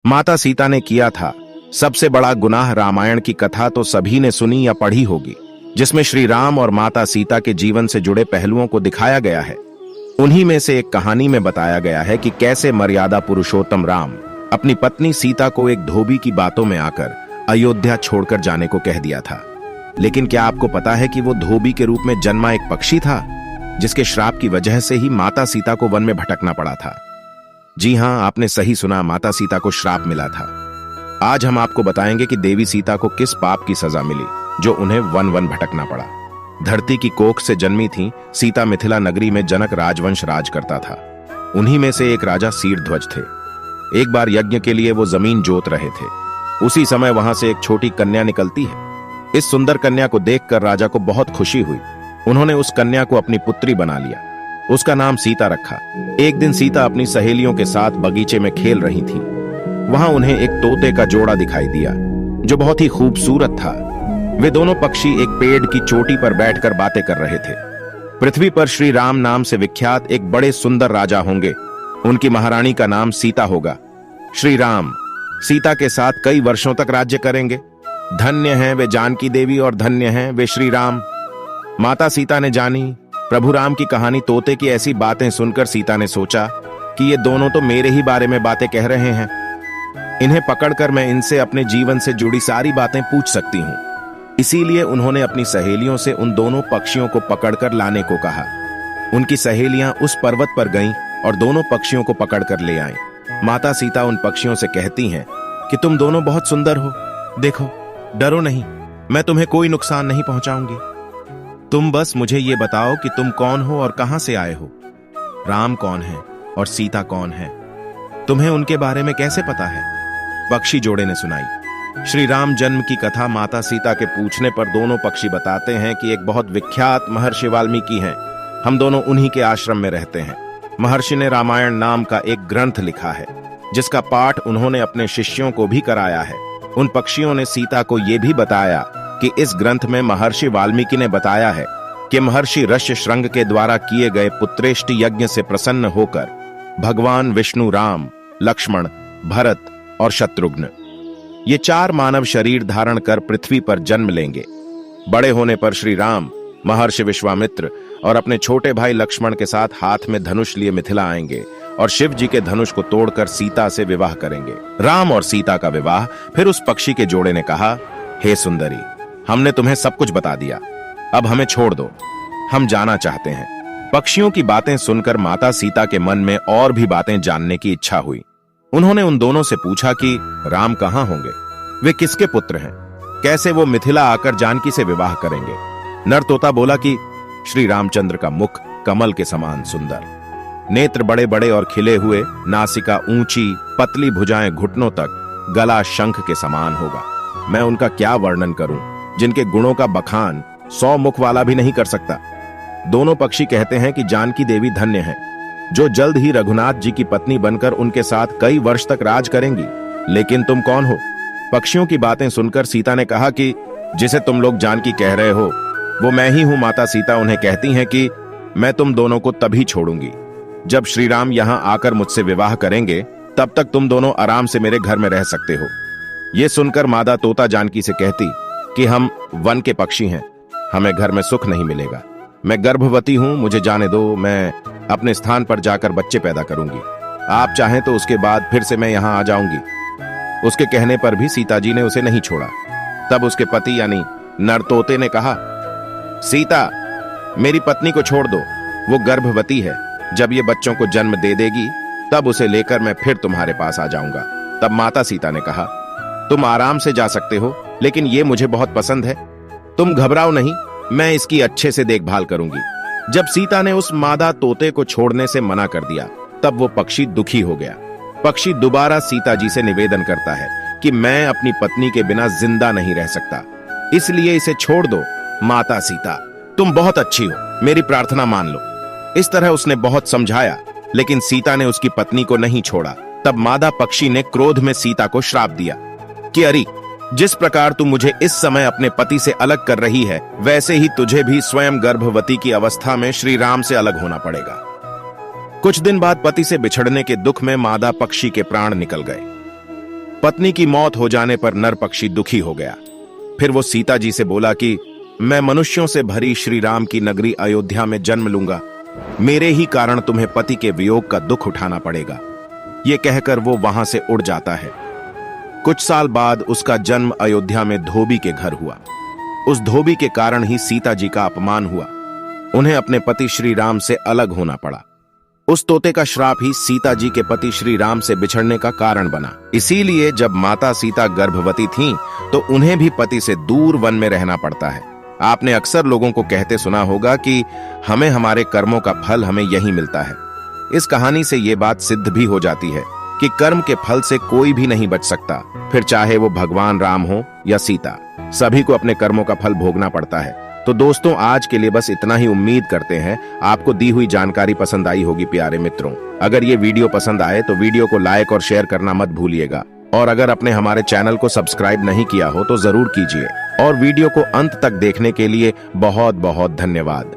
माता सीता ने किया था सबसे बड़ा गुनाह। रामायण की कथा तो सभी ने सुनी या पढ़ी होगी, जिसमें श्री राम और माता सीता के जीवन से जुड़े पहलुओं को दिखाया गया है। उन्हीं में से एक कहानी में बताया गया है कि कैसे मर्यादा पुरुषोत्तम राम अपनी पत्नी सीता को एक धोबी की बातों में आकर अयोध्या छोड़कर जाने को कह दिया था। लेकिन क्या आपको पता है कि वो धोबी के रूप में जन्मा एक पक्षी था, जिसके श्राप की वजह से ही माता सीता को वन में भटकना पड़ा था। जी हां, आपने सही सुना, माता सीता को श्राप मिला था। आज हम आपको बताएंगे कि देवी सीता को किस पाप की सजा मिली जो उन्हें वन वन भटकना पड़ा। धरती की कोख से जन्मी थी सीता। मिथिला नगरी में जनक राजवंश राज करता था। उन्हीं में से एक राजा शीरध्वज थे। एक बार यज्ञ के लिए वो जमीन जोत रहे थे। उसी समय वहां से एक छोटी कन्या निकलती है। इस सुंदर कन्या को देखकर राजा को बहुत खुशी हुई। उन्होंने उस कन्या को अपनी पुत्री बना लिया। उसका नाम सीता रखा। एक दिन सीता अपनी सहेलियों के साथ बगीचे में खेल रही थी। वहां उन्हें एक तोते का जोड़ा दिखाई दिया जो बहुत ही खूबसूरत था। वे दोनों पक्षी एक पेड़ की चोटी पर बैठकर बातें कर रहे थे। पृथ्वी पर श्री राम नाम से विख्यात एक बड़े सुंदर राजा होंगे। उनकी महारानी का नाम सीता होगा। श्री राम सीता के साथ कई वर्षों तक राज्य करेंगे। धन्य हैं वे जानकी देवी और धन्य हैं वे श्री राम। माता सीता ने जानी प्रभु राम की कहानी। तोते की ऐसी बातें सुनकर सीता ने सोचा कि ये दोनों तो मेरे ही बारे में बातें कह रहे हैं। इन्हें पकड़कर मैं इनसे अपने जीवन से जुड़ी सारी बातें पूछ सकती हूँ। इसीलिए उन्होंने अपनी सहेलियों से उन दोनों पक्षियों को पकड़कर लाने को कहा। उनकी सहेलियां उस पर्वत पर गईं और दोनों पक्षियों को पकड़कर ले आईं। माता सीता उन पक्षियों से कहती हैं कि तुम दोनों बहुत सुंदर हो। देखो, डरो नहीं, मैं तुम्हें कोई नुकसान नहीं पहुंचाऊंगी। तुम बस मुझे ये बताओ कि तुम कौन हो और कहां से आए हो। राम कौन है और सीता कौन है, तुम्हें उनके बारे में कैसे पता है? पक्षी जोड़े ने सुनाई। श्री राम जन्म की कथा माता सीता के पूछने पर दोनों पक्षी बताते हैं कि एक बहुत विख्यात महर्षि वाल्मीकि हैं। हम दोनों उन्हीं के आश्रम में रहते हैं। महर्षि ने रामायण नाम का एक ग्रंथ लिखा है, जिसका पाठ उन्होंने अपने शिष्यों को भी कराया है। उन पक्षियों ने सीता को यह भी बताया कि इस ग्रंथ में महर्षि वाल्मीकि ने बताया है कि महर्षि ऋष्यशृंग के द्वारा किए गए पुत्रेष्टि यज्ञ से प्रसन्न होकर भगवान विष्णु राम, लक्ष्मण, भरत और शत्रुघ्न ये 4 मानव शरीर धारण कर पृथ्वी पर जन्म लेंगे। बड़े होने पर श्री राम महर्षि विश्वामित्र और अपने छोटे भाई लक्ष्मण के साथ हाथ में धनुष लिए मिथिला आएंगे और शिव जी के धनुष को तोड़कर सीता से विवाह करेंगे। राम और सीता का विवाह। फिर उस पक्षी के जोड़े ने कहा, हे सुंदरी, हमने तुम्हें सब कुछ बता दिया, अब हमें छोड़ दो, हम जाना चाहते हैं। पक्षियों की बातें सुनकर माता सीता के मन में और भी बातें जानने की इच्छा हुई। उन्होंने उन दोनों से पूछा कि राम कहां होंगे, वे किसके पुत्र हैं, कैसे वो मिथिला आकर जानकी से विवाह करेंगे। नर तोता बोला कि श्री रामचंद्र का मुख कमल के समान सुंदर, नेत्र बड़े बड़े और खिले हुए, नासिका ऊंची, पतली भुजाएं घुटनों तक, गला शंख के समान होगा। मैं उनका क्या वर्णन करूं, जिनके गुणों का बखान 100 मुख वाला भी नहीं कर सकता। दोनों पक्षी कहते हैं कि जानकी देवी धन्य है, जो जल्द ही रघुनाथ जी की पत्नी बनकर उनके साथ कई वर्ष तक राज करेंगी। लेकिन तुम कौन हो? पक्षियों की बातें सुनकर सीता ने कहा कि जिसे तुम लोग जानकी कह रहे हो वो मैं ही हूं। माता सीता उन्हें कहती हैं कि मैं तुम दोनों को तभी छोड़ूंगी जब श्री राम यहां आकर मुझसे विवाह करेंगे। तब तक तुम दोनों आराम से मेरे घर में रह सकते हो। यह सुनकर मादा तोता जानकी से कहती कि हम वन के पक्षी हैं, हमें घर में सुख नहीं मिलेगा। मैं गर्भवती हूं, मुझे जाने दो, मैं अपने स्थान पर जाकर बच्चे पैदा करूंगी। आप चाहें तो उसके बाद फिर से मैं यहां आ जाऊंगी। उसके कहने पर भी सीता जी ने उसे नहीं छोड़ा। तब उसके पति यानी नर तोते ने कहा, सीता, मेरी पत्नी को छोड़ दो, वो गर्भवती है। जब ये बच्चों को जन्म दे देगी तब उसे लेकर मैं फिर तुम्हारे पास आ जाऊंगा। तब माता सीता ने कहा, तुम आराम से जा सकते हो, लेकिन ये मुझे बहुत पसंद है, तुम घबराओ नहीं, मैं इसकी अच्छे से देखभाल करूंगी। जब सीता ने उस मादा तोते को छोड़ने से मना कर दिया तब वो पक्षी दुखी हो गया। पक्षी दोबारा सीता जी से निवेदन करता है कि मैं अपनी पत्नी के बिना जिंदा नहीं रह सकता, इसलिए इसे छोड़ दो। माता सीता, तुम बहुत अच्छी हो, मेरी प्रार्थना मान लो। इस तरह उसने बहुत समझाया, लेकिन सीता ने उसकी पत्नी को नहीं छोड़ा। तब मादा पक्षी ने क्रोध में सीता को श्राप दिया कि अरे, जिस प्रकार तू मुझे इस समय अपने पति से अलग कर रही है, वैसे ही तुझे भी स्वयं गर्भवती की अवस्था में श्री राम से अलग होना पड़ेगा। कुछ दिन बाद पति से बिछड़ने के दुख में मादा पक्षी के प्राण निकल गए। पत्नी की मौत हो जाने पर नर पक्षी दुखी हो गया। फिर वो सीता जी से बोला कि मैं मनुष्यों से भरी श्री राम की नगरी अयोध्या में जन्म लूंगा, मेरे ही कारण तुम्हें पति के वियोग का दुख उठाना पड़ेगा। ये कहकर वो वहां से उड़ जाता है। कुछ साल बाद उसका जन्म अयोध्या में धोबी के घर हुआ। उस धोबी के कारण ही सीता जी का अपमान हुआ। उन्हें अपने पति श्री राम से अलग होना पड़ा। उस तोते का श्राप ही सीता जी के पति श्री राम से बिछड़ने का कारण बना। इसीलिए जब माता सीता गर्भवती थीं, तो उन्हें भी पति से दूर वन में रहना पड़ता है। आपने अक्सर लोगों को कहते सुना होगा कि हमें हमारे कर्मों का फल हमें यहीं मिलता है। इस कहानी से ये बात सिद्ध भी हो जाती है कि कर्म के फल से कोई भी नहीं बच सकता, फिर चाहे वो भगवान राम हो या सीता, सभी को अपने कर्मों का फल भोगना पड़ता है। तो दोस्तों, आज के लिए बस इतना ही। उम्मीद करते हैं आपको दी हुई जानकारी पसंद आई होगी। प्यारे मित्रों, अगर ये वीडियो पसंद आए तो वीडियो को लाइक और शेयर करना मत भूलिएगा। और अगर आपने हमारे चैनल को सब्सक्राइब नहीं किया हो तो जरूर कीजिए। और वीडियो को अंत तक देखने के लिए बहुत बहुत धन्यवाद।